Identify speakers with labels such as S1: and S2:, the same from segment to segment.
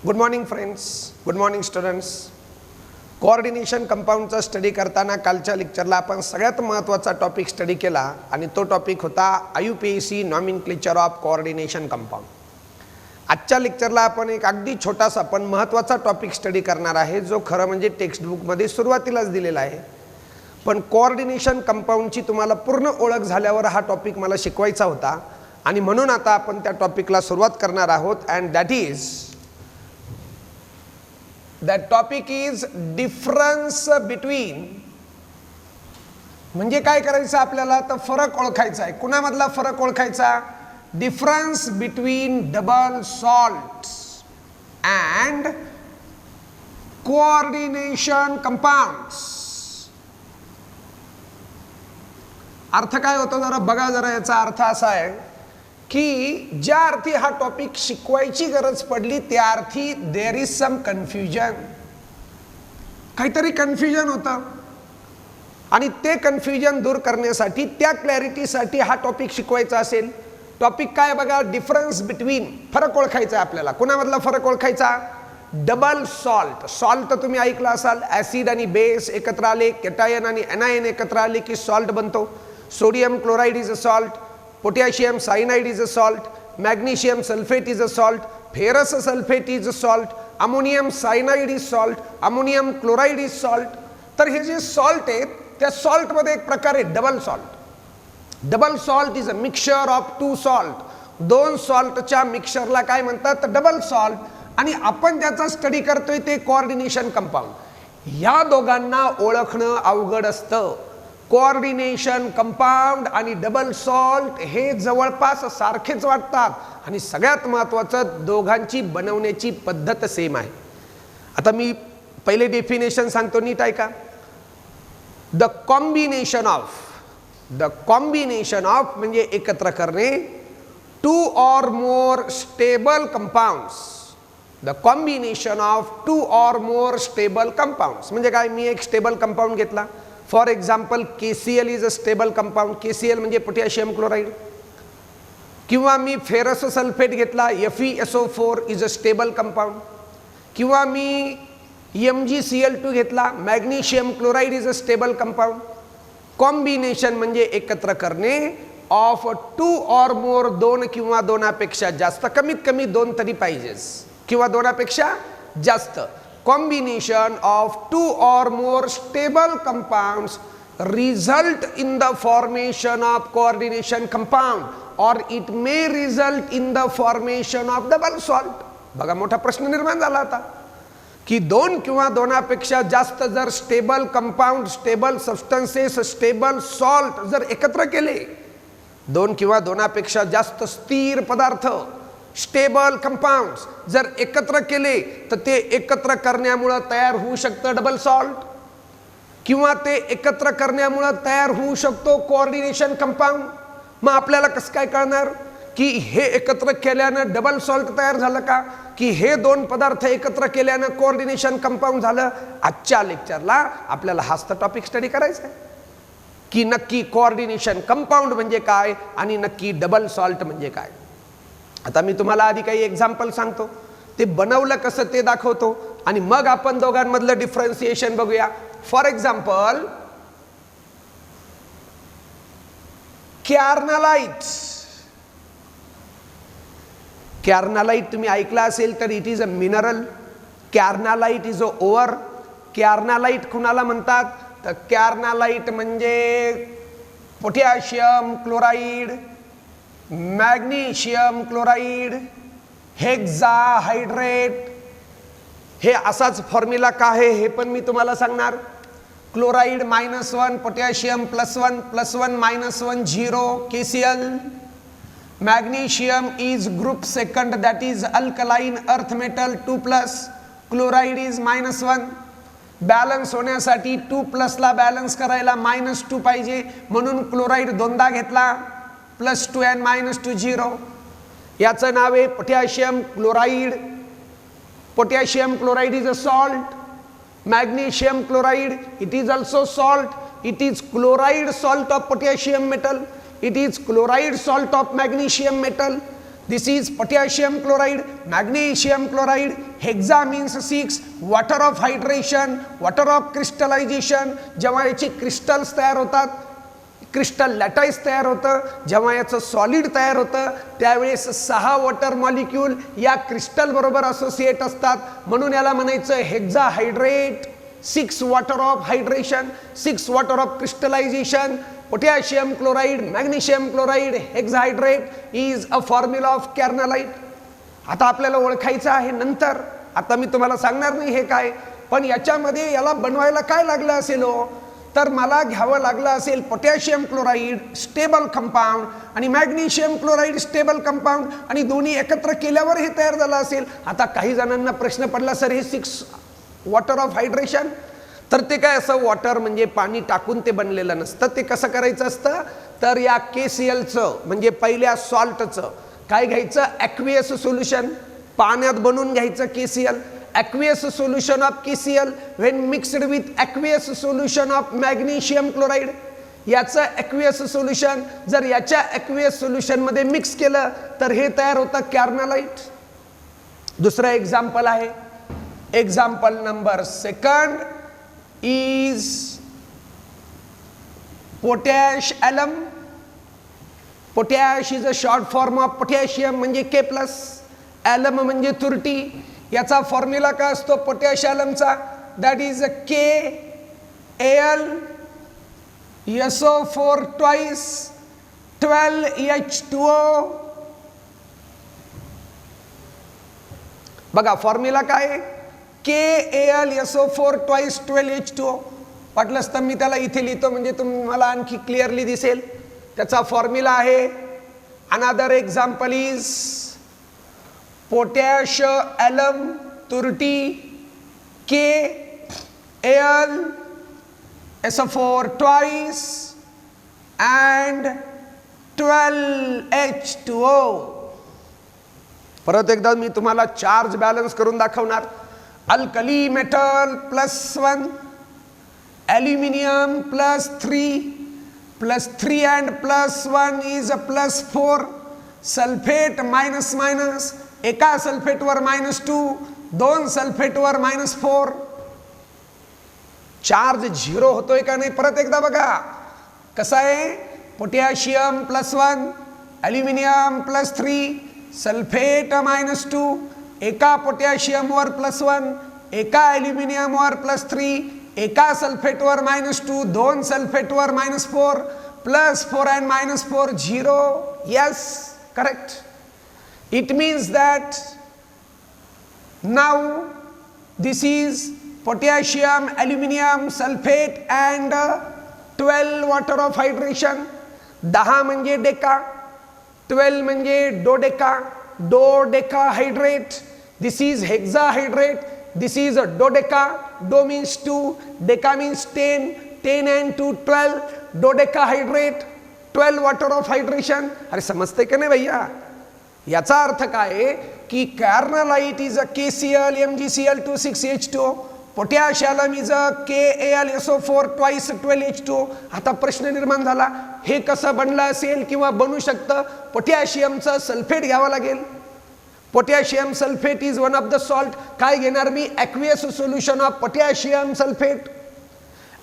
S1: Good morning friends, good morning students. Coordination कंपाऊंडचा study करताना कालच्या लेक्चरला आपण सगळ्यात महत्त्वाचा टॉपिक स्टडी केला आणि तो टॉपिक होता IUPAC nomenclature of coordination compound. आजच्या लेक्चरला आपण एक अगदी छोटासा पण महत्त्वाचा टॉपिक स्टडी करणार आहे, जो खरं म्हणजे टेक्स्टबुकमध्ये सुरुवातीलाच दिलेला आहे. पण कोऑर्डिनेशन कंपाऊंडची तुम्हाला पूर्ण ओळख झाल्यावर हा टॉपिक मला शिकवायचा होता आणि म्हणून आता आपण त्या टॉपिकला सुरुवात करणार आहोत. And that topic is difference between. म्हणजे काय करायचं आपल्याला, तर फरक ओळखायचा आहे. कुणामधला फरक ओळखायचा? Difference between double salt and coordination compounds. अर्थ काय होतो जरा बघा. जरा याचा अर्थ असा आहे की ज्या अर्थी हा टॉपिक शिकवायची गरज पडली त्या अर्थी देयर इज सम कन्फ्युजन. काहीतरी कन्फ्युजन होतं आणि ते कन्फ्युजन दूर करण्यासाठी, त्या क्लॅरिटीसाठी हा टॉपिक शिकवायचा असेल. टॉपिक काय बघा, डिफरन्स बिटवीन. फरक ओळखायचा आपल्याला. कुणामधला फरक ओळखायचा? Double salt. सॉल्ट तुम्ही ऐकला असाल, ॲसिड आणि बेस एकत्र आले, कॅटायन आणि एनायन एकत्र आले की सॉल्ट बनतो. Sodium chloride is a salt, potassium cyanide is a salt, magnesium sulfate is a salt, ferrous sulfate is a salt, ammonium cyanide is salt, ammonium chloride is salt. तर हे जे salt आहेत त्या salt मध्ये एक प्रकार आहे double salt. Double salt is a mixture of two salt. दोन सॉल्टच्या मिक्सचरला काय म्हणतात? तर डबल सॉल्ट. आणि आपण ज्याचा स्टडी करतोय ते कोऑर्डिनेशन कंपाऊंड. या दोघांना ओळखणं अवघड असतं. कोऑर्डिनेशन कंपाऊंड आणि डबल सॉल्ट हे जवळपास सारखेच वाटतात आणि सगळ्यात महत्त्वाचं दोघांची बनवण्याची पद्धत सेम आहे. आता मी पहिले डेफिनेशन सांगतो, नीट ऐका. द कॉम्बिनेशन ऑफ म्हणजे एकत्र करणे. To or more stable compounds. The combination of to or more stable compounds म्हणजे काय? मी एक स्टेबल कंपाऊंड घेतला. For example KCl is a stable compound. KCl म्हणजे पोटॅशियम क्लोराईड. किंवा मी फेरस सल्फेट घेतला, FeSO4 is a stable compound. किंवा मी MgCl2 घेतला, magnesium chloride is a stable compound. Combination म्हणजे एकत्र करणे ऑफ टू ऑर मोर, दोन किंवा दोनापेक्षा जास्त, कमीत कमी दोन तरी पाहिजेच किंवा दोनापेक्षा जास्त. Combination of two or more stable compounds result in the formation of coordination compound or it may result in the formation of double salt. बघा मोठा प्रश्न निर्माण झाला आता की दोन किंवा दोनापेक्षा जास्त जर stable compound, stable substances, stable salt जर एकत्र केले, दोन किंवा दोनापेक्षा जास्त स्थिर पदार्थ, स्टेबल कंपाऊंड्स जर एकत्र केले तर ते एकत्र करण्यामुळे तयार होऊ शकतं डबल सॉल्ट. किंवा ते एकत्र करण्यामुळे तयार होऊ शकतो कोऑर्डिनेशन कंपाऊंड. मग आपल्याला कसं काय कळणार की हे एकत्र केल्यानं डबल सॉल्ट तयार झालं का, की हे दोन पदार्थ एकत्र केल्यानं कोऑर्डिनेशन कंपाऊंड झालं? आजच्या लेक्चरला आपल्याला हाच टॉपिक स्टडी करायचा आहे की नक्की कोऑर्डिनेशन कंपाऊंड म्हणजे काय आणि नक्की डबल सॉल्ट म्हणजे काय. आता मी तुम्हाला आधी काही एक्झाम्पल सांगतो, ते बनवलं कसं ते दाखवतो आणि मग आपण दोघांमधलं डिफरन्सिएशन बघूया. For example carnallite. कॅर्नालाइट तुम्ही ऐकला असेल तर it is a mineral. Carnallite is a ore. Carnallite कुणाला म्हणतात? तर कॅर्नालाइट म्हणजे potassium chloride, magnesium chloride, hexahydrate. हे असाच फॉर्म्युला काय आहे हे पण मी तुम्हाला सांगणार. Chloride -1, potassium +1, +1 -1 0 KCl. Magnesium is group second, that is alkaline earth metal 2+. Chloride is -1. Balance होण्यासाठी 2+ ला बॅलन्स करायला -2 पाहिजे, म्हणून क्लोराईड दोनदा घेतला, +2 and -2 0. याचं नाव आहे potassium chloride. Potassium chloride is a salt. Magnesium chloride, it is also salt. It is chloride salt of potassium metal. It is chloride salt of magnesium metal. This is potassium chloride, magnesium chloride, hexa means 6, water of hydration, water of crystallization. जेव्हा याची crystals तयार होतात, crystal lattice तयार होतं, जेव्हा याचं solid तयार होतं त्यावेळेस 6 वॉटर मॉलिक्यूल या क्रिस्टल बरोबर असोसिएट असतात, म्हणून याला म्हणायचं hexahydrate. 6 water of hydration, 6 water of crystallization. Potassium chloride, magnesium chloride, hexahydrate is a formula of carnallite. आता आपल्याला ओळखायचं आहे नंतर, आता मी तुम्हाला सांगणार नाही हे काय, पण याच्यामध्ये याला बनवायला काय लागलं असेल हो, तर मला घ्यावं लागलं असेल पोटॅशियम क्लोराइड स्टेबल कंपाऊंड आणि मॅग्नेशियम क्लोराइड स्टेबल कंपाऊंड, आणि दोन्ही एकत्र केल्यावर हे तयार झालं असेल. आता काही जणांना प्रश्न पडला, सर हे 6 वॉटर ऑफ हायड्रेशन, तर ते काय असं वॉटर म्हणजे पाणी टाकून ते बनलेलं नसतं, ते कसं करायचं असतं, तर या KClचं म्हणजे पहिल्या सॉल्टचं काय घ्यायचं, ॲक्वियस सोल्युशन, पाण्यात बनवून घ्यायचं KCl. aqueous solution of KCl when mixed with aqueous solution of magnesium chloride. याचं aqueous solution जर याच्या aqueous solution मध्ये मिक्स केलं तर हे तयार होतं कॅर्नलाइट. दुसरा एक्झाम्पल आहे, example number 2 is potash alum. potash is a short form of potassium म्हणजे K+, alum म्हणजे तुरटी. याचा फॉर्म्युला काय असतो पोटॅश ॲलमचा, that is KAl SO4 twice 12H2O. बघा फॉर्म्युला काय, KAl SO4 twice 12H2O. वाटलंच तर मी त्याला इथे लिहितो म्हणजे तुम्हाला आणखी क्लिअरली दिसेल. त्याचा फॉर्म्युला आहे, another example is potash alum तुरटी KAl SO4 twice and 12H2O. परत एकदा मी तुम्हाला चार्ज बॅलन्स करून दाखवणार. Alkali metal +1, aluminium +3, +3 and +1 is +4, sulphate minus, एका सल्फेटवर -2, 2 सल्फेटवर -4. चार्ज 0 होतोय का नाही परत एकदा बघा कसं आहे. पोटॅशियम +1, ॲल्युमिनियम +3, सल्फेट -2, एका पोटॅशियमवर +1, एका ॲल्युमिनियमवर +3, एका सल्फेटवर -2, 2 सल्फेटवर -4, +4 and -4 0. Yes, correct. It means that now this is potassium, aluminium, sulfate and 12 water of hydration. 10 म्हणजे डेका, 12 म्हणजे dodecahydrate. This is hexahydrate. This is a dodeca. Do means 2, deca means 10, 10 and 2 12, dodecahydrate, 12 water of hydration. अरे समजते का नाही भैया. याचा अर्थ काय आहे की carnallite is a KCl MgCl2 6H2O, potash alum is a KAl SO4 twice 12H2O. आता प्रश्न निर्माण झाला, हे कसं बनलं असेल किंवा बनू शकतं. पोटॅशियमचं सल्फेट घ्यावं लागेल. Potassium sulphate is one of the salt. काय घेणार मी, aqueous solution of potassium sulphate,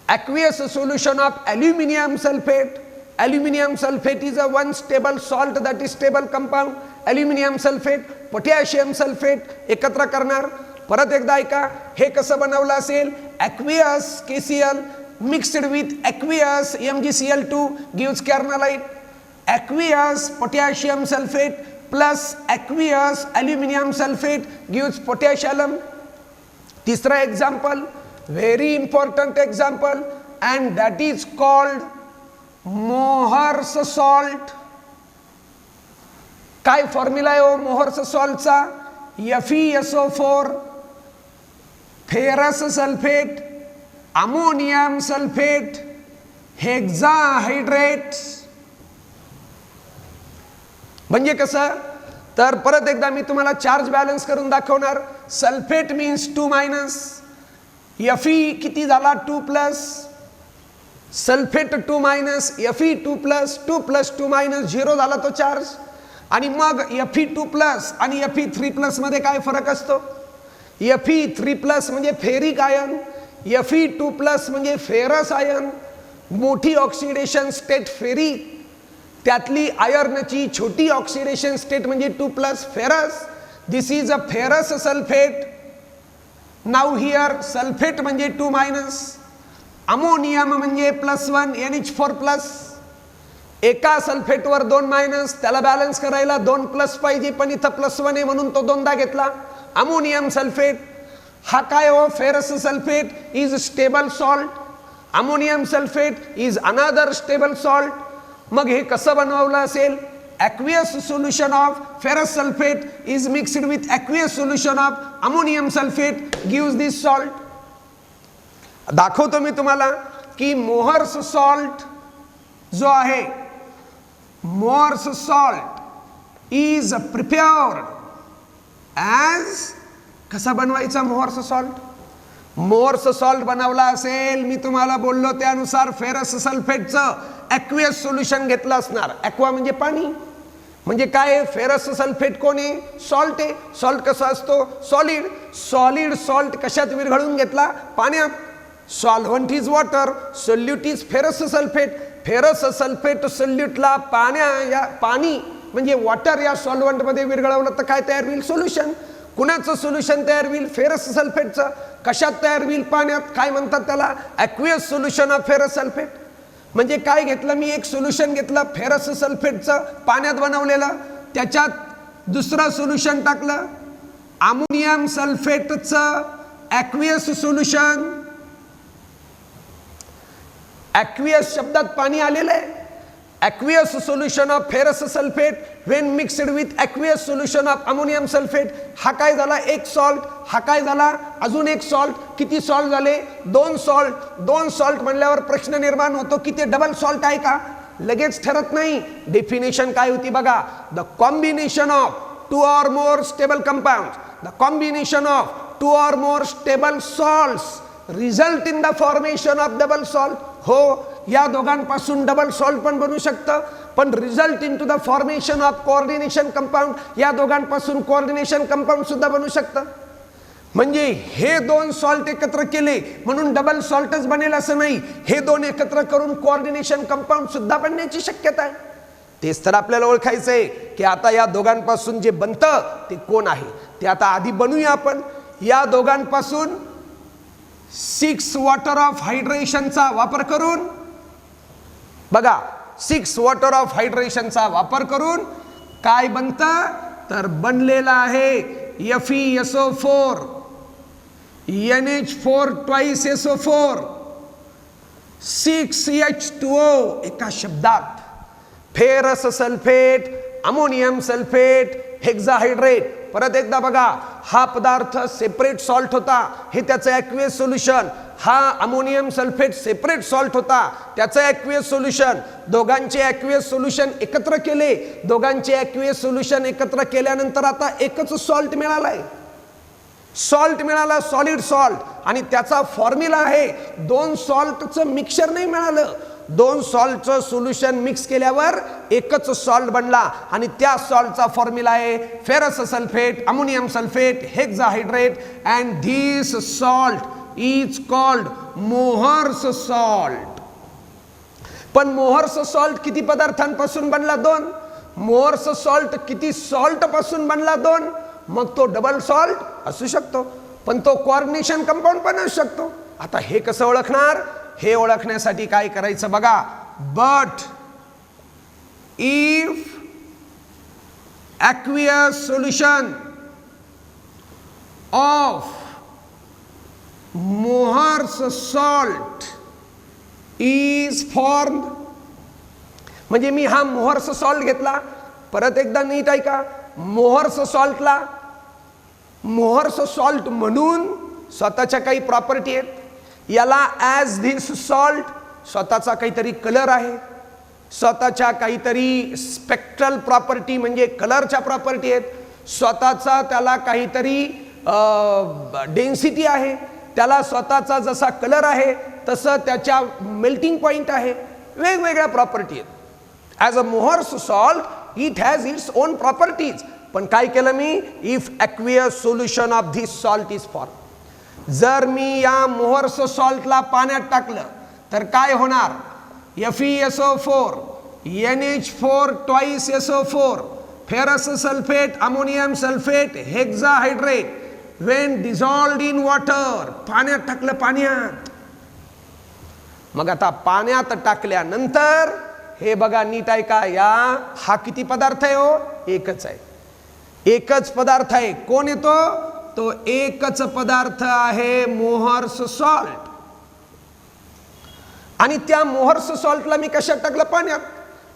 S1: aqueous solution of aluminium sulphate. Aluminium sulphate is a one stable salt that is stable compound. Aluminium sulphate, potassium sulphate एकत्र करणार. परत एकदा ऐका, हे कसं बनवलं असेल, aqueous KCl mixed with aqueous MgCl2 gives carnallite. Aqueous potassium sulphate plus aqueous aluminium sulphate gives potash alum. तिसरा example, very important example, and that is called Mohr's salt. काय फॉर्म्युला आहे हो मोहर्स सॉल्टचा, FeSO4, ferrous sulphate, ammonium sulphate, hexahydrate. म्हणजे कसं, तर परत एकदा मी तुम्हाला चार्ज बॅलन्स करून दाखवणार. सल्फेट मीन्स 2-, Fe किती झाला 2+, सल्फेट 2-, Fe 2+, 2 + 2 - 0 झाला तो चार्ज. आणि मग Fe2+ आणि Fe3+ मध्ये काय फरक असतो? Fe3+ म्हणजे फेरिक आयन, Fe2+ म्हणजे फेरस आयन. मोठी ऑक्सिडेशन स्टेट फेरिक, त्यातली आयर्नची छोटी ऑक्सिडेशन स्टेट म्हणजे 2+ ferrous. This is a ferrous sulphate. Now here sulphate म्हणजे 2-, अमोनियम म्हणजे +1 NH4+. एका सल्फेटवर 2-, त्याला बॅलन्स करायला 2+ पाहिजे, पण इथं +1 आहे म्हणून तो 2दा घेतला. अमोनियम सल्फेट हा काय हो? Ferrous sulphate is stable salt. Ammonium sulphate is another stable salt. मग हे कसं बनवलं असेल? aqueous solution of ferrous sulfate is mixed with aqueous solution of ammonium sulfate gives this salt. दाखवतो मी तुम्हाला की मोहर्स सॉल्ट जो आहे, Mohr's salt is prepared as. कसा बनवायचा मोहर्स सॉल्ट? मोहर्स सॉल्ट बनवला असेल, मी तुम्हाला बोललो त्यानुसार फेरस सल्फेटचं ॲक्वियस सोल्युशन घेतलं असणार. ॲक्वा म्हणजे पाणी. म्हणजे काय? फेरस सल्फेट कोण आहे? सॉल्ट आहे. सॉल्ट कसा असतो? सॉलिड. सॉलिड सॉल्ट कशात विरघळून घेतला? पाण्यात. Solvent is water, solute is ferrous sulphate. Ferrous sulphate सोल्यूटला पाणी म्हणजे वॉटर या सॉल्व्हंट मध्ये विरघळवलं तर काय तयार होईल? सोल्युशन. कुणाचं सोल्युशन तयार होईल? फेरस सल्फेटचं. कशात तयार होईल? पाण्यात. काय म्हणतात त्याला? Aqueous solution of ferrous sulphate. म्हणजे काय घेतलं मी? एक सोल्युशन घेतलं फेरस सल्फेटचं पाण्यात बनवलेलं, त्याच्यात दुसरं सोल्युशन टाकलं अमोनियम सल्फेटचं ॲक्वियस सोल्युशन. ॲक्वियस शब्दात पाणी आलेलं आहे. aqueous solution of ferrous sulfate when mixed with aqueous solution of ammonium sulfate. हा काय झाला? एक सॉल्ट. हा काय झाला? अजून एक सॉल्ट. किती सॉल्ट झाले? 2 सॉल्ट. 2 सॉल्ट म्हणल्यावर प्रश्न निर्माण होतो की ते डबल सॉल्ट आहे का? लगेच ठरत नाही. डेफिनेशन काय होती बघा? The combination of 2 or more stable compounds, the combination of 2 or more stable salts result in the formation of double salt. हो, या दोघांपासून डबल सॉल्ट पण बनू शकतं, पण result into the formation of coordination compound, या दोघांपासून coordination compound सुद्धा बनू शकतं. म्हणजे हे 2 सॉल्ट एकत्र केले म्हणून डबल सॉल्टच बनेल असं नाही. हे 2 एकत्र करून कोऑर्डिनेशन कंपाऊंड सुद्धा बनण्याची शक्यता आहे. तेच तर आपल्याला ओळखायचं आहे की आता या दोघांपासून जे बनतं ते कोण आहे ते आता आधी बनवूया आपण. या दोघांपासून 6 वॉटर ऑफ हायड्रेशनचा वापर करून बघा, 6 वॉटर ऑफ हायड्रेशनचा वापर करून काय बनतं? तर बनलेला आहे FeSO4 NH4 twice SO4 6H2O. एका शब्दात फेरस सल्फेट, अमोनियम सल्फेट, हेक्साहायड्रेट. परत एकदा बघा, हा पदार्थ सेपरेट सॉल्ट होता, हे त्याचं ॲक्वियस सोल्युशन. हा अमोनियम सल्फेट सेपरेट सॉल्ट होता, त्याचं ॲक्वियस सोल्युशन. दोघांचे ॲक्वियस सोल्युशन एकत्र केले. दोघांचे ॲक्वियस सोल्युशन एकत्र केल्यानंतर आता एकच सॉल्ट मिळालाय. सॉल्ट मिळाला, सॉलिड सॉल्ट. आणि त्याचा फॉर्म्युला आहे, 2 सॉल्टचं मिक्सचर नाही मिळालं. 2 सॉल्टचं सोल्युशन मिक्स केल्यावर एकच सॉल्ट बनला आणि त्या सॉल्टचा फॉर्म्युला आहे ferrous sulphate, ammonium sulphate, hexahydrate. And this salt is called Mohr's salt. पण मोहर्स सॉल्ट किती पदार्थांपासून बनला? 2. मोहर्स सॉल्ट किती सॉल्ट पासून बनला? 2. मग तो डबल सॉल्ट असू शकतो, पण तो कोऑर्डिनेशन कंपाऊंड पण असू शकतो. आता हे कसं ओळखणार? हे ओळखण्यासाठी काय करायचं बघा. But if aqueous solution of Mohr's salt is formed. म्हणजे मी हा मोहर्स सॉल्ट घेतला. परत एकदा नीट ऐका. मोहर्स सॉल्टला मोहर्स सॉल्ट म्हणून स्वतःच्या काही प्रॉपर्टी आहेत. याला ॲज धिस सॉल्ट स्वतःचा काहीतरी कलर आहे, स्वतःच्या काहीतरी स्पेक्ट्रल प्रॉपर्टी म्हणजे कलरच्या प्रॉपर्टी आहेत, स्वतःचा त्याला काहीतरी डेन्सिटी आहे, त्याला स्वतःचा जसा कलर आहे तसं त्याच्या मेल्टिंग पॉइंट आहे, वेगवेगळ्या प्रॉपर्टी आहेत. As a Mohr's salt it has its own properties. पण काय केलं मी, if aqueous solution of this salt is form, जर मी या मोहर्स सॉल्टला पाण्यात टाकलं तर काय होणार, FeSO4 NH4 twice SO4 ferrous sulfate ammonium sulfate hexahydrate when dissolved in water. पाण्यात टाकलं, पाण्यात. मग आता पाण्यात टाकल्यानंतर हे बघा नीट आहे का, हा किती पदार्थ आहे हो, एकच आहे, एकच पदार्थ आहे. कोण येतो, तो एकच पदार्थ आहे मोहर्स सॉल्ट. आणि त्या मोहर्स सॉल्टला मी कशात टाकलं, पाण्यात.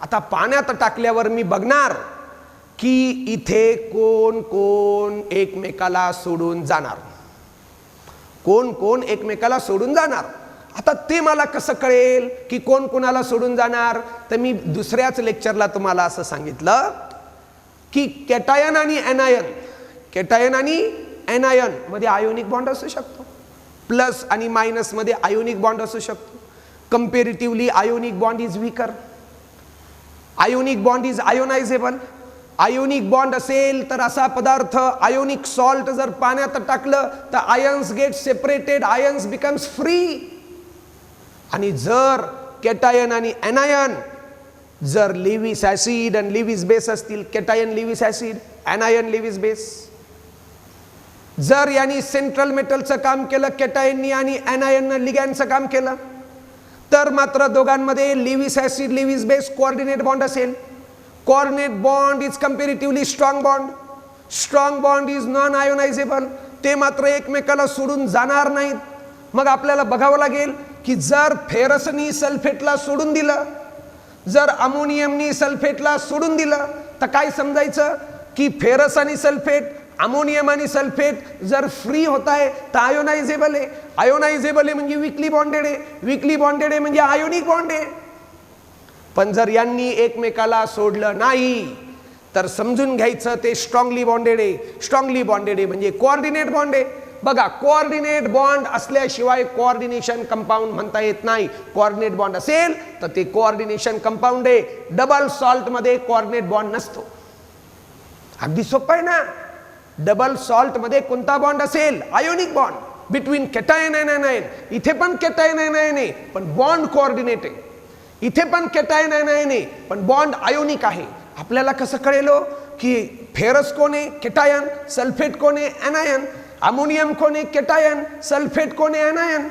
S1: आता पाण्यात टाकल्यावर मी बघणार की इथे कोण कोण एकमेकाला सोडून जाणार, कोण कोण एकमेकाला सोडून जाणार. आता ते मला कसं कळेल की कोण कोणाला सोडून जाणार, तर मी दुसऱ्याच लेक्चरला तुम्हाला असं सांगितलं की कॅटायन आणि एनायन, कॅटायन आणि एनायन मध्ये आयोनिक बॉन्ड असू शकतो, प्लस आणि मायनस मध्ये आयोनिक बॉन्ड असू शकतो. Comparatively ionic bond is weaker, ionic bond is ionizable. Ionic bond असेल तर असा पदार्थ, आयोनिक सॉल्ट जर पाण्यात टाकलं तर ions get separated, ions becomes free. आणि जर कॅटायन आणि एनायन जर लिव्हिस ऍसिड आणि लिव्हिस बेस असतील, कॅटायन लिव्हिस ऍसिड, एनायन लिव्हिस बेस, जर यांनी सेंट्रल मेटलचं काम केलं कॅटायननी आणि एनायननं लिगॅंडचं काम केलं, तर मात्र दोघांमध्ये Lewis acid Lewis base coordinate bond असेल. Coordinate bond is comparatively strong bond, strong bond is non ionizable. ते मात्र एकमेकाला सोडून जाणार नाहीत. मग आपल्याला बघावं लागेल की जर फेरसनी सल्फेटला सोडून दिलं, जर अमोनियमनी सल्फेटला सोडून दिलं, तर काय समजायचं की फेरस आणि सल्फेट, अमोनियम आणि सल्फेट जर फ्री होत आहे तर आयोनायझेबल आहे. आयोनायझेबल आहे म्हणजे विकली बॉन्डेड आहे, विकली बॉन्डेड आहे म्हणजे आयोनिक बॉन्ड आहे. पण जर यांनी एकमेकाला सोडलं नाही तर समजून घ्यायचं ते स्ट्रॉंगली बॉन्डेड आहे. स्ट्रॉंगली बॉन्डेड आहे म्हणजे कोऑर्डिनेट बॉन्ड आहे. बघा, कोऑर्डिनेट बॉन्ड असल्याशिवाय कोऑर्डिनेशन कंपाऊंड म्हणता येत नाही. कोऑर्डिनेट बॉन्ड असेल तर ते कोऑर्डिनेशन कंपाऊंड आहे. डबल सॉल्ट मध्ये कोऑर्डिनेट बॉन्ड नसतो. अगदी सोपं आहे ना. डबल सॉल्ट मध्ये कोणता बॉन्ड असेल, ionic bond between cation and anion. इथे पण कॅटायन एनायन आहे पण बॉन्ड कोऑर्डिनेट आहे. इथे पण कॅटायन एनायन आहे पण बॉन्ड आयोनिक आहे. आपल्याला कसं कळेल की फेरस कोण आहे, कॅटायन, सल्फेट कोण आहे, एनायन, अमोनियम कोण आहे, कॅटायन, सल्फेट कोण आहे, एनायन.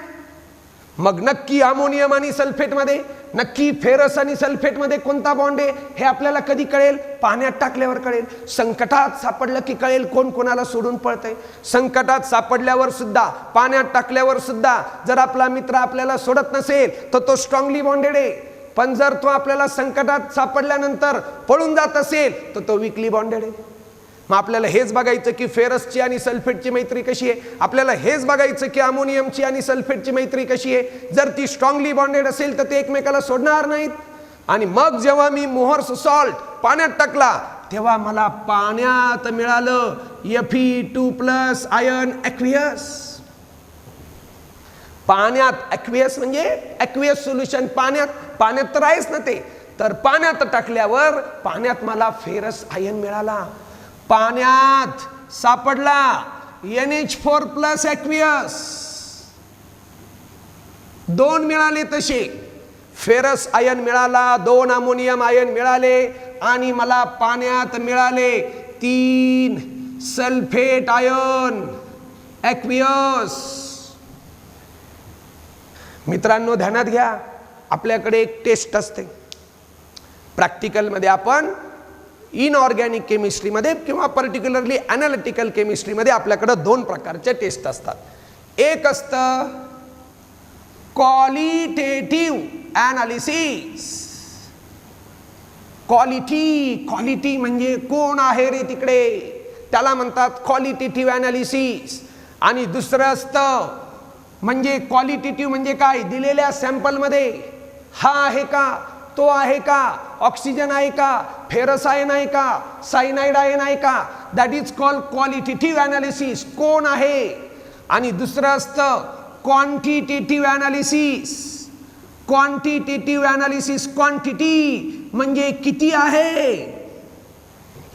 S1: मग नक्की अमोनियम आणि सल्फेट मध्ये, नक्की फेरस आणि सल्फेट मध्ये कोणता बॉन्ड आहे हे आपल्याला कधी कळेल, पाण्यात टाकल्यावर कळेल. संकटात सापडलं की कळेल कोण कोणाला सोडून पळतंय. संकटात सापडल्यावर सुद्धा, पाण्यात टाकल्यावर सुद्धा जर आपला मित्र आपल्याला सोडत नसेल तर तो स्ट्रॉंगली बॉन्डेड आहे. पण जर तो आपल्याला संकटात सापडल्यानंतर पळून जात असेल तर तो वीकली बॉन्डेड आहे. मग आपल्याला हेच बघायचं की फेरसची आणि सल्फेटची मैत्री कशी आहे. आपल्याला हेच बघायचं की अमोनियमची आणि सल्फेटची मैत्री कशी आहे. जर ती स्ट्रॉंगली बॉन्डेड असेल तर ते एकमेकाला सोडणार नाहीत. आणि मग जेव्हा मी मोहर्स सॉल्ट पाण्यात टाकला तेव्हा मला पाण्यात मिळालं Fe2+ आयन ॲक्वियस. पाण्यात ॲक्वियस म्हणजे ॲक्वियस सोल्युशन पाण्यात, पाण्यात तर आहेच ना ते. तर पाण्यात टाकल्यावर पाण्यात मला फेरस आयन मिळाला. पाण्यात सापडला NH4+ ॲक्वियस. दोन मिळाले तसे, फेरस आयन मिळाला, 2 अमोनियम आयन मिळाले आणि मला पाण्यात मिळाले 3 सल्फेट आयन ॲक्वियस. मित्रांनो ध्यानात घ्या, आपल्याकडे एक टेस्ट असते. प्रॅक्टिकलमध्ये आपण इनऑर्गॅनिक केमिस्ट्रीमध्ये किंवा पर्टिक्युलरली ॲनालिटिकल केमिस्ट्रीमध्ये आपल्याकडे 2 प्रकारचे टेस्ट असतात. एक असतं क्वालिटेटिव्ह ॲनालिसिस. क्वालिटी म्हणजे कोण आहे रे तिकडे, त्याला म्हणतात क्वालिटेटिव्ह ॲनालिसिस. आणि दुसरं असतं म्हणजे क्वालिटेटिव्ह म्हणजे काय, दिलेल्या सॅम्पलमध्ये हा आहे का, तो आहे का, ऑक्सिजन आहे का, फेरस आयन आहे का, सायनाइड आयन आहे का, that is called qualitative analysis, कोण आहे. आणि दुसरं असतं quantitative analysis. Quantitative analysis, quantity म्हणजे किती आहे.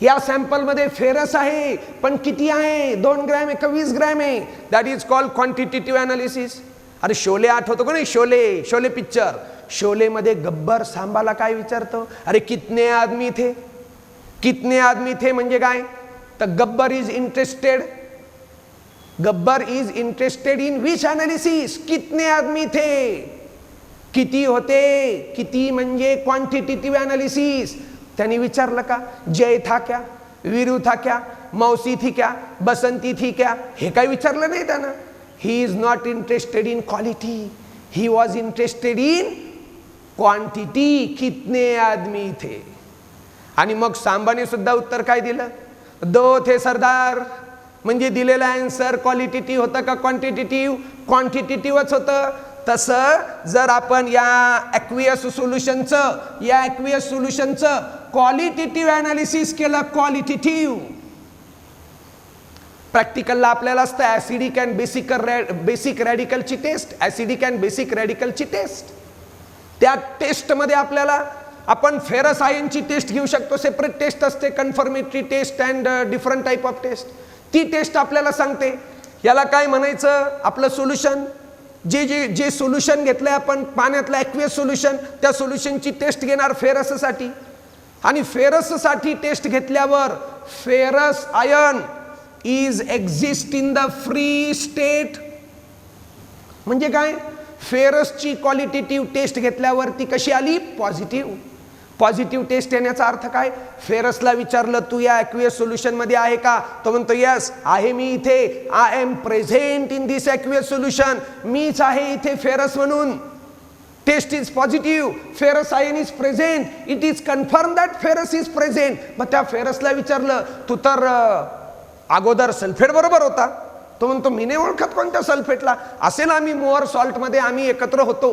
S1: या सॅम्पलमध्ये फेरस आहे, पण किती आहे? 2 ग्रॅम आहे का 20 ग्रॅम आहे? That is called quantitative analysis. अरे शोले आठवतो का नाही? शोले, शोले पिक्चर. शोले मध्ये गब्बर सांबाला काय विचारतो? अरे कितने आदमी थे? कितने आदमी थे म्हणजे काय? तर Gabbar is interested, Gabbar is interested in which analysis? कितने आदमी थे, किती होते. किती म्हणजे क्वांटिटेटिव्ह अनालिसिस. त्यांनी विचारलं का जय था क्या, वीरू था क्या, मौसी थी क्या, बसंती थी क्या? हे काय विचारलं नाही त्यानं. He is not interested in quality, he was interested in quantity. कितने आदमी थे. आणि मग सांबाने सुद्धा उत्तर काय दिलं? 2 थे सरदार. म्हणजे दिलेला आन्सर क्वालिटेटिव्ह होतं का क्वांटिटेटिव्ह? क्वांटिटेटिव्हच होतं. तसं जर आपण या ॲक्वियस सोल्युशनचं क्वालिटेटिव्ह अनालिसिस केलं, क्वालिटेटिव्ह. प्रॅक्टिकलला आपल्याला असतं ॲसिडिक अँड बेसिक रॅडिकलची टेस्ट, ॲसिडिक अँड बेसिक रॅडिकलची टेस्ट. त्या टेस्टमध्ये आपल्याला आपण फेरस आयनची टेस्ट घेऊ शकतो, सेपरेट टेस्ट असते, confirmatory test and different type of test. ती टेस्ट आपल्याला सांगते याला काय म्हणायचं. आपलं सोल्युशन जे सोल्युशन घेतलंय आपण पाण्यातलं ॲक्वियस सोल्युशन, त्या सोल्युशनची टेस्ट घेणार फेरससाठी. आणि फेरससाठी टेस्ट घेतल्यावर ferrous ion is exist in the free state. म्हणजे काय? फेरसची क्वालिटेटिव्ह टेस्ट घेतल्यावर ती कशी आली? पॉझिटिव्ह. पॉझिटिव्ह टेस्ट येण्याचा अर्थ काय? फेरसला विचारलं तू या ॲक्वियस सोल्युशन मध्ये आहे का? तो म्हणतो यस आहे मी इथे. I am present in this aqueous solution. मीच आहे इथे फेरस म्हणून. Test is positive. Ferrous ion is present. It is confirm that ferrous is present. मग त्या फेरसला विचारलं तू तर अगोदर सल्फेट बरोबर होता. तो म्हणतो मी नाही ओळखत कोणत्या सल्फेटला. असेल आम्ही मोअर सॉल्ट मध्ये आम्ही एकत्र होतो,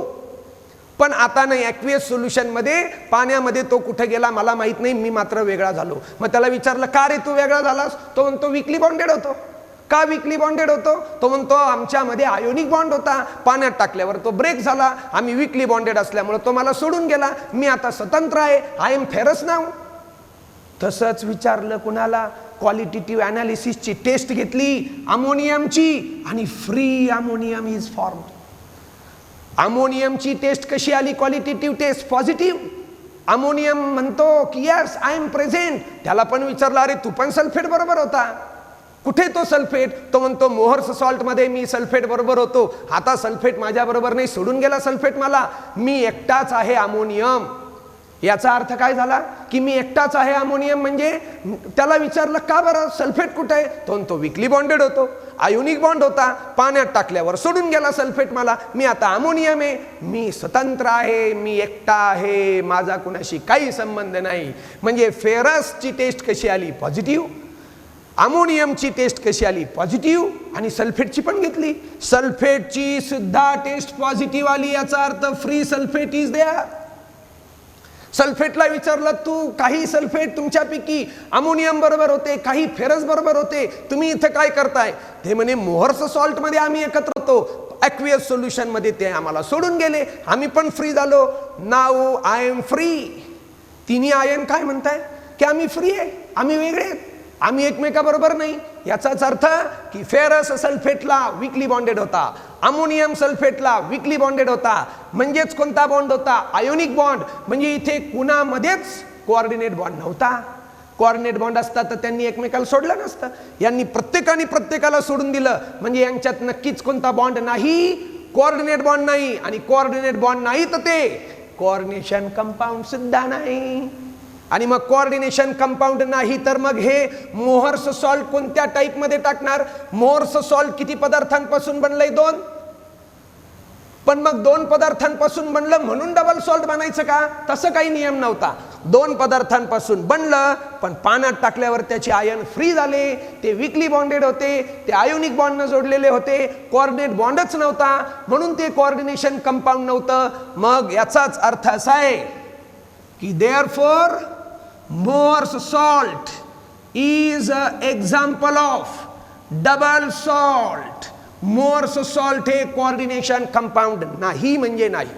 S1: पण आता नाही. ॲक्वियस सोल्युशन मध्ये पाण्यामध्ये तो कुठे गेला मला माहित नाही, मी मात्र वेगळा झालो. मग त्याला विचारलं का रे तू वेगळा झालास? तो म्हणतो वीकली बॉन्डेड होतो. का वीकली बॉन्डेड होतो? तो म्हणतो आमच्यामध्ये आयोनिक बॉन्ड होता, पाण्यात टाकल्यावर तो ब्रेक झाला. आम्ही वीकली बॉन्डेड असल्यामुळे तो मला सोडून गेला. मी आता स्वतंत्र आहे. आय एम फेरस नाव. तसंच विचारलं कुणाला? क्वालिटेटिव्ह अनालिसिसची टेस्ट घेतली अमोनियमची आणि फ्री अमोनियम इज फॉर्म. अमोनियमची टेस्ट कशी आली? Qualitative taste positive. अमोनियम म्हणतो की यस आय एम प्रेझेंट. त्याला पण विचारलं अरे तू पण सल्फेट बरोबर होता. कुठे तो सल्फेट? तो म्हणतो मोहर्स सॉल्ट मध्ये मी सल्फेट बरोबर होतो. आता सल्फेट माझ्या बरोबर नाही, सोडून गेला सल्फेट मला. मी एकटाच आहे अमोनियम. याचा अर्थ काय झाला की मी एकटाच आहे अमोनियम. म्हणजे त्याला विचारलं का बरं सल्फेट कुठे आहे? तो वीकली बॉन्डेड होतो, आयोनिक बॉन्ड होता, पाण्यात टाकल्यावर सोडून गेला सल्फेट मला. मी आता अमोनियम आहे. मी स्वतंत्र आहे, मी एकटा आहे, माझा कुणाशी काही संबंध नाही. म्हणजे फेरसची टेस्ट कशी आली? पॉझिटिव्ह. अमोनियमची टेस्ट कशी आली? पॉझिटिव्ह. आणि सल्फेटची पण घेतली. सल्फेटची सुद्धा टेस्ट पॉझिटिव्ह आली. याचा अर्थ फ्री सल्फेट इज देअर. सल्फेटला विचारलं तू काही सल्फेट तुमच्यापैकी अमोनियम बरोबर होते, काही फेरस बरोबर होते, तुम्ही इथं काय करताय? ते म्हणे मोहर्स सॉल्ट मध्ये आम्ही एकत्र होतो, ॲक्वियस सोल्युशन मध्ये ते आम्हाला सोडून गेले, आम्ही पण फ्री झालो. Now I am free. तिन्ही आयन काय म्हणताय की आम्ही फ्री आहे, आम्ही वेगळे आहेत, आम्ही एकमेकाबरोबर नाही. याचाच अर्थ की फेरस सल्फेटला वीकली बॉन्डेड होता, अमोनियम सल्फेटला वीकली बॉन्डेड होता. म्हणजेच कोणता बॉन्ड होता? Ionic bond. म्हणजे इथे कुणामध्येच कोऑर्डिनेट बॉन्ड नव्हता. कोऑर्डिनेट बॉन्ड असता तर त्यांनी एकमेकाला सोडलं नसतं. यांनी प्रत्येकाने प्रत्येकाला सोडून दिलं. म्हणजे यांच्यात नक्कीच कोणता बॉन्ड नाही, कोऑर्डिनेट बॉन्ड नाही. आणि कोऑर्डिनेट बॉन्ड नाही तर ते कोऑर्डिनेशन कंपाऊंड सुद्धा नाही. आणि मग कोऑर्डिनेशन कंपाऊंड नाही तर मग हे मोहर्स सॉल्ट कोणत्या टाइप मध्ये टाकणार? मोहर्स सॉल्ट किती पदार्थांपासून बनलंय? 2. पण मग 2 पदार्थांपासून बनलं म्हणून डबल सॉल्ट बनायचं का? तसं काही नियम नव्हता. 2 पदार्थांपासून बनलं पण पाण्यात टाकल्यावर त्याचे आयन फ्री झाले, ते वीकली बॉन्डेड होते, ते आयोनिक बॉन्डनं जोडलेले होते, कोऑर्डिनेट बॉन्डच नव्हता म्हणून ते कोऑर्डिनेशन कंपाऊंड नव्हतं. मग याचाच अर्थ असा आहे की therefore Mohr's salt is a example of double salt. Mohr's salt हे कोऑर्डिनेशन कंपाऊंड नाही म्हणजे नाही.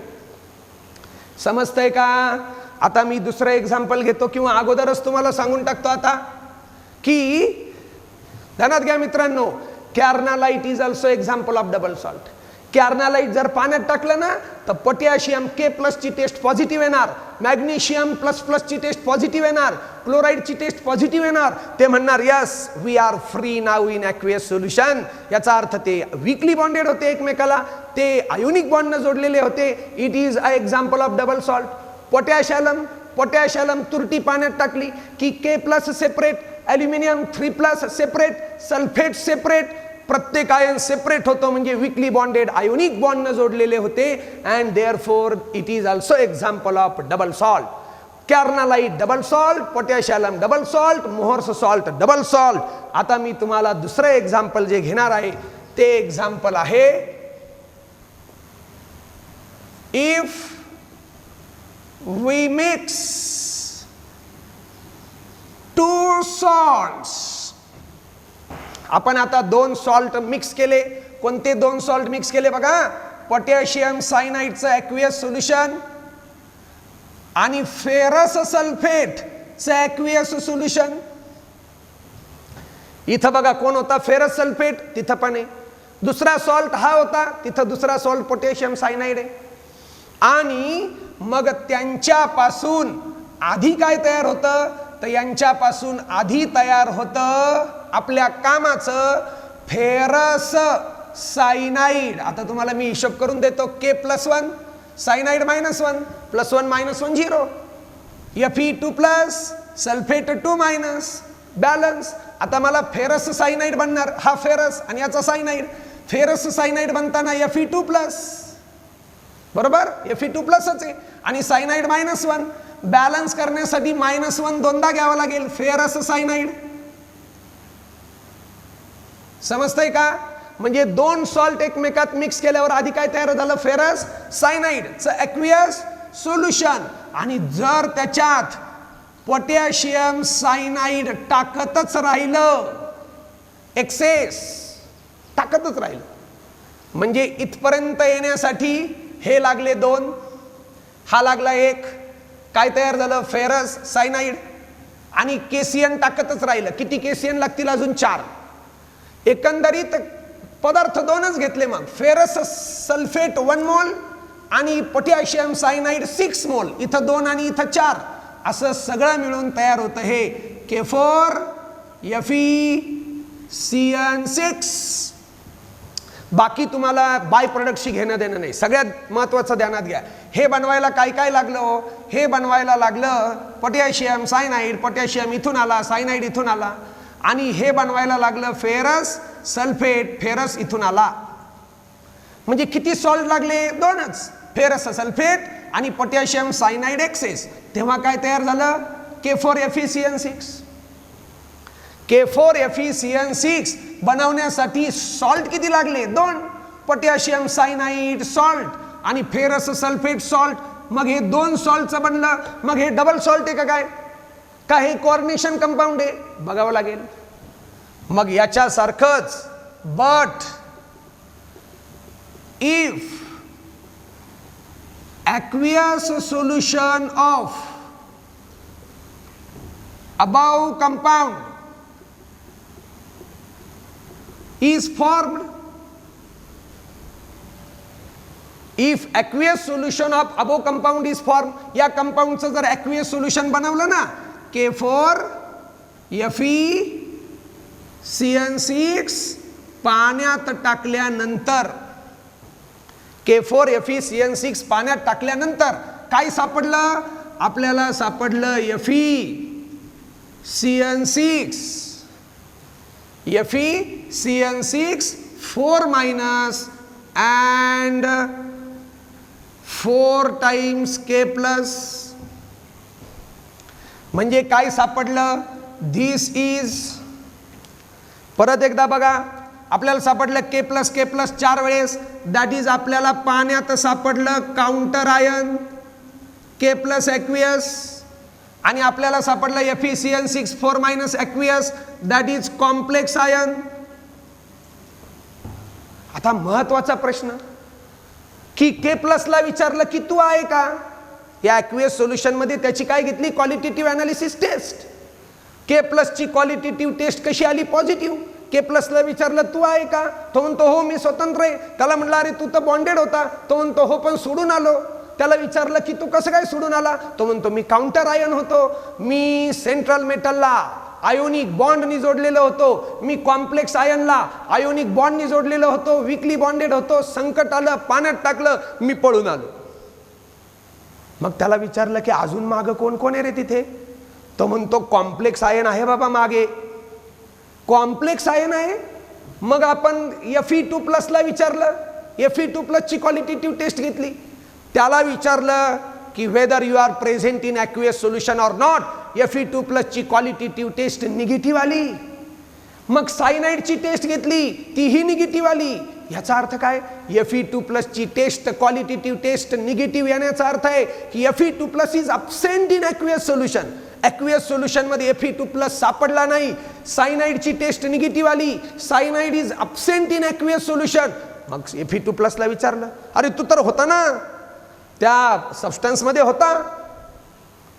S1: समजतंय का? आता मी दुसरं एक्झाम्पल घेतो किंवा अगोदरच तुम्हाला सांगून टाकतो आता की ध्यानात घ्या मित्रांनो, carnallite is also example of double salt. Carnallite जर पाण्यात टाकलं ना तर पोटॅशियम K+ ची टेस्ट पॉझिटिव्ह येणार, मॅग्नेशियम प्लस ची टेस्ट पॉझिटिव्ह येणार, क्लोराईडची टेस्ट पॉझिटिव्ह येणार. ते म्हणणार yes we are free now in aqueous solution. याचा अर्थ ते वीकली बॉन्डेड होते एकमेकाला, ते आयोनिक बॉन्डनं जोडलेले होते. It is a example of double salt. Potassium तुरटी पाण्यात टाकली की K+ separate, aluminium 3+ separate, sulphate separate, प्रत्येक आयन सेपरेट होतो म्हणजे वीकली बॉन्डेड आयोनिक बॉन्डनं जोडलेले होते. And therefore it is also example of double salt. Carnallite double salt, potassium double salt, Mohr's salt double salt. आता मी तुम्हाला दुसरं एक्झाम्पल जे घेणार आहे ते एक्झाम्पल आहे इफ वी मिक्स 2 salts. आपण आता 2 सॉल्ट मिक्स केले. कोणते 2 सॉल्ट मिक्स केले बघा, पोटॅशियम सायनाइडचं ॲक्वियस सोल्युशन आणि फेरस सल्फेटचं ॲक्वियस सोल्युशन. इथं बघा कोण होता, फेरस सल्फेट, तिथं पण आहे. दुसरा सॉल्ट हा होता, तिथं दुसरा सॉल्ट पोटॅशियम सायनाइड आहे. आणि मग त्यांच्यापासून आधी काय तयार होतं, तर यांच्यापासून आधी तयार होतं आपल्या कामाचं फेरस सायनाइड. आता तुम्हाला मी हिशोब करून देतो. K+1 cyanide -1 +1 -1 0, Fe2+ sulphate 2- balance. आता मला फेरस सायनाइड बनणार, हा फेरस आणि याचा सायनाइड. फेरस सायनाइड बनताना Fe2+, बरोबर, Fe2+ आहे आणि सायनाइड -1. बॅलन्स करण्यासाठी -1 दोनदा घ्यावा लागेल, फेरस सायनाइड. समजतंय का? म्हणजे 2 सॉल्ट एकमेकात मिक्स केल्यावर आधी काय तयार झालं, फेरस सायनाइडचं ॲक्वियस सोल्युशन. आणि जर त्याच्यात पोटॅशियम सायनाइड टाकतच राहिलं, एक्सेस टाकतच राहिलं, म्हणजे इथपर्यंत येण्यासाठी हे लागले 2, हा लागला 1, काय तयार झालं, फेरस सायनाइड. आणि केसीएन टाकतच राहिलं. किती केसीएन लागतील, अजून 4. एकंदरीत पदार्थ 2च घेतले. मग फेरस सल्फेट 1 मोल आणि पोटॅशियम सायनाइड 6 मोल. इथं 2 आणि इथं 4, असं सगळं मिळून तयार होतं हे K4FeCN6. बाकी तुम्हाला बाय प्रोडक्टशी घेणं देणं नाही. सगळ्यात महत्त्वाचं ध्यानात घ्या, हे बनवायला काय काय लागलं, हे बनवायला लागलं पोटॅशियम सायनाइड, पोटॅशियम इथून आला, सायनाइड इथून आला. आणि हे बनवायला लागलं फेरस सल्फेट, फेरस इथून आला. म्हणजे किती सॉल्ट लागले, 2च, फेरस सल्फेट आणि पोटॅशियम सायनाइड एक्सेस. तेव्हा काय तयार झालं, K4FeCN6. K4FeCN6 बनवण्यासाठी सॉल्ट किती लागले, 2, पोटॅशियम सायनाइड सॉल्ट आणि फेरस सल्फेट सॉल्ट. मग हे 2 सॉल्टचं बनलं. मग हे डबल सॉल्ट आहे का काय, का हे कोऑर्डिनेशन कंपाऊंड आहे, बघावं लागेल. मग याच्यासारखंच, but if aqueous solution of above compound is formed, if aqueous solution of above compound is formed, या कंपाऊंडचं जर aqueous solution बनवलं ना, K4FeCN6 पाण्यात टाकल्यानंतर, K4FeCN6 पाण्यात टाकल्यानंतर काय सापडलं आपल्याला, सापडलं FeCN6 4- and 4 times K+. म्हणजे काय सापडलं, दिस इज, परत एकदा बघा, आपल्याला सापडलं K+, 4 वेळेस, दॅट इज आपल्याला पाण्यात सापडलं काउंटर आयन K+ ॲक्वियस. आणि आपल्याला सापडलं FeCN6 4- aqueous, that is complex ion. आता महत्वाचा प्रश्न की K+ ला विचारलं की तू आहे का, या ॲक्वियस सोल्युशनमध्ये त्याची काय घेतली, क्वालिटेटिव्ह ॲनालिसिस टेस्ट. K+ ची क्वालिटेटिव्ह टेस्ट कशी आली, पॉझिटिव्ह. K+ ला विचारलं तू आहे का, तो म्हणतो हो मी स्वतंत्र आहे. त्याला म्हणलं अरे तू तर बॉन्डेड होता, तो म्हणतो हो पण सोडून आलो. त्याला विचारलं की तू कसं काय सोडून आला, तो म्हणतो मी काउंटर आयन होतो, मी सेंट्रल मेटलला आयोनिक बॉन्डनी जोडलेलं होतो, मी कॉम्प्लेक्स आयनला आयोनिक बॉन्डनी जोडलेलं होतो, वीकली बॉन्डेड होतो, संकट आलं पाण्यात टाकलं मी पळून आलो. मग त्याला विचारलं की अजून मागं कोण कोण आहे रे तिथे, तो म्हणतो कॉम्प्लेक्स आयन आहे मागे. कॉम्प्लेक्स आयन आहे. मग आपण Fe2+ ला विचारलं, Fe2+ ची क्वालिटेटिव्ह टेस्ट घेतली. त्याला विचारलं की whether you are present in aqueous solution or not, Fe2+ ची क्वालिटेटिव्ह टेस्ट निगेटिव्ह आली. मग सायनाइडची टेस्ट घेतली, तीही निगेटिव्ह आली. याचा अर्थ काय, Fe2+ ची टेस्ट क्वालिटेटिव्ह टेस्ट निगेटिव्ह येण्याचा अर्थ आहे की Fe2+ is absent in aqueous solution. Aqueous solution मध्ये Fe2+ सापडला नाही. सायनाइडची टेस्ट निगेटिव्ह आली, cyanide is absent in aqueous solution. मग Fe2+ ला विचारलं अरे तू तर होता ना त्या सबस्टन्स मध्ये होता,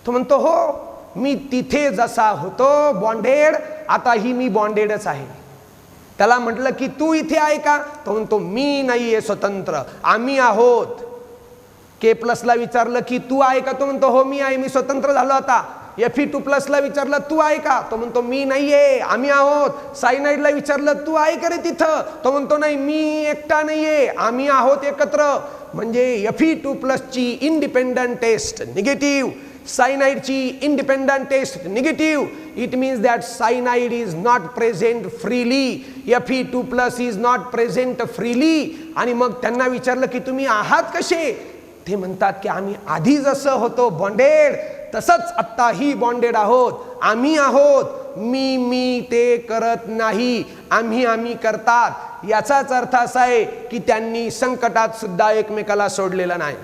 S1: तो म्हणतो हो मी तिथे जसा होतो बॉन्डेड, आताही मी बॉन्डेडच आहे. त्याला म्हटलं की तू इथे आहे का, तो म्हणतो मी नाहीये स्वतंत्र, आम्ही आहोत. K+ ला विचारलं की तू आहे का, तो म्हणतो हो मी आहे, मी स्वतंत्र झालो आता. Fe2+ ला विचारलं तू आहे का, तो म्हणतो मी नाहीये, आम्ही आहोत. सायनाइडला विचारलं तू आहे का रे तिथं, तो म्हणतो नाही मी एकटा नाहीये, आम्ही आहोत एकत्र. म्हणजे Fe2+ ची इंडिपेंडंट टेस्ट निगेटिव्ह, सायनाइडची independent test negative. It means that cyanide is not present freely, Fe2+ is not present freely. आणि मग त्यांना विचारलं की तुम्ही आहात कसे, ते म्हणतात की आम्ही आधी जसं होतो बॉन्डेड तसंच आत्ताही बॉन्डेड आहोत. आम्ही आहोत, मी ते करत नाही, आम्ही करतात. याचाच अर्थ असा आहे की त्यांनी संकटात सुद्धा एकमेकाला सोडलेलं नाही.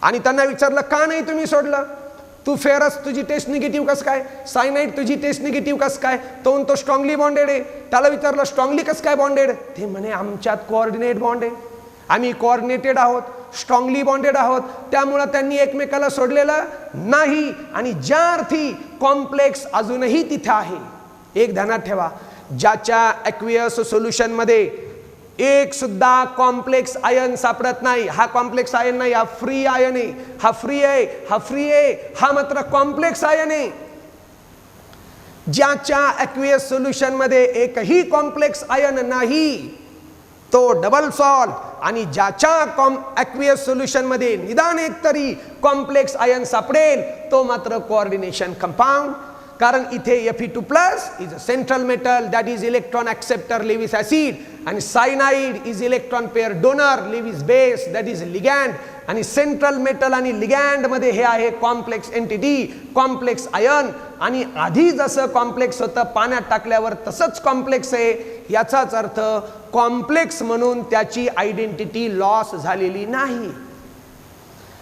S1: आणि त्यांना विचारलं का नाही तुम्ही सोडलं, तू फेरस तुझी टेस्ट निगेटिव्ह कसं काय, सायनाइड तुझी टेस्ट निगेटिव्ह कसं काय, तो म्हणतो स्ट्रॉंगली बॉन्डेड आहे. त्याला विचारलं स्ट्रॉंगली कसं काय बॉन्डेड, ते म्हणे आमच्यात कोऑर्डिनेट बॉन्ड आहे, आम्ही कोऑर्डिनेटेड आहोत, स्ट्रॉंगली बॉन्डेड आहोत. त्यामुळे त्यांनी एकमेकाला सोडलेलं नाही. आणि ज्या अर्थी कॉम्प्लेक्स अजूनही तिथे आहे, एक ध्यानात ठेवा, ज्याच्या ॲक्वियस सोल्युशन मध्ये एक सुद्धा कॉम्प्लेक्स आयन सापडत नाही, हा कॉम्प्लेक्स आयन नाही, हा फ्री आयन आहे, हा फ्री आहे, हा फ्री आहे, हा मात्र कॉम्प्लेक्स आयन आहे. ज्याच्या ॲक्वियस सोल्युशन मध्ये एकही कॉम्प्लेक्स आयन नाही तो डबल सॉल्ट. आणि ज्याच्या ॲक्वियस सोल्युशन मध्ये निदान एक तरी कॉम्प्लेक्स आयन सापडेल तो मात्र कोऑर्डिनेशन कंपाऊंड. कारण इथे Fe2+ is a central metal that is electron acceptor Lewis acid, आणि cyanide is electron pair donor Lewis base that is ligand. आणि सेंट्रल मेटल आणि लिगँड मध्ये हे आहे कॉम्प्लेक्स एंटिटी, कॉम्प्लेक्स आयन. आणि आधी जसं कॉम्प्लेक्स होतं पाण्यात टाकल्यावर तसंच कॉम्प्लेक्स आहे. याचाच अर्थ कॉम्प्लेक्स म्हणून त्याची आयडेंटिटी लॉस झालेली नाही.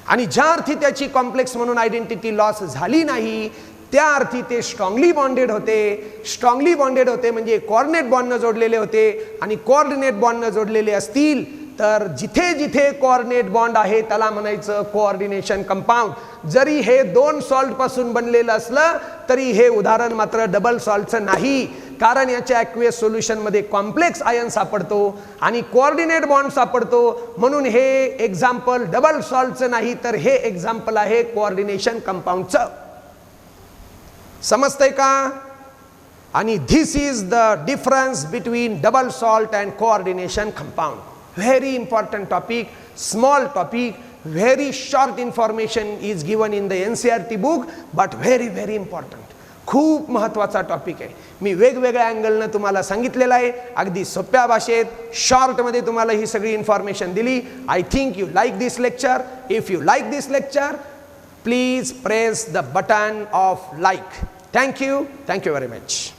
S1: आणि ज्या अर्थी त्याची कॉम्प्लेक्स म्हणून आयडेंटिटी लॉस झाली नाही त्या अर्थी ते स्ट्रॉंगली बॉन्डेड होते. स्ट्रॉंगली बॉन्डेड होते म्हणजे कोऑर्डिनेट बॉन्डनं जोडलेले होते. आणि कोऑर्डिनेट बॉन्डनं जोडलेले असतील तर जिथे जिथे कोऑर्डिनेट बॉन्ड आहे त्याला म्हणायचं कोऑर्डिनेशन कंपाऊंड. जरी हे 2 सॉल्ट पासून बनलेलं असलं तरी हे उदाहरण मात्र डबल सॉल्टचं नाही. कारण याच्या ॲक्वियस सोल्युशन मध्ये कॉम्प्लेक्स आयन सापडतो आणि कोऑर्डिनेट बॉन्ड सापडतो. म्हणून हे एक्झाम्पल डबल सॉल्टचं नाही तर हे एक्झाम्पल आहे कोऑर्डिनेशन कंपाऊंडचं. समजतंय का? आणि this is the difference between double salt and coordination compound. Very important topic, small topic, very short information is given in the NCERT book, but very very important. खूप महत्त्वाचा topic आहे. मी वेगवेगळ्या अँगलनं तुम्हाला सांगितलेलं आहे, अगदी सोप्या भाषेत शॉर्टमध्ये तुम्हाला ही सगळी इन्फॉर्मेशन दिली. I think you like this lecture. If you like this lecture please press the button of like. Thank you very much.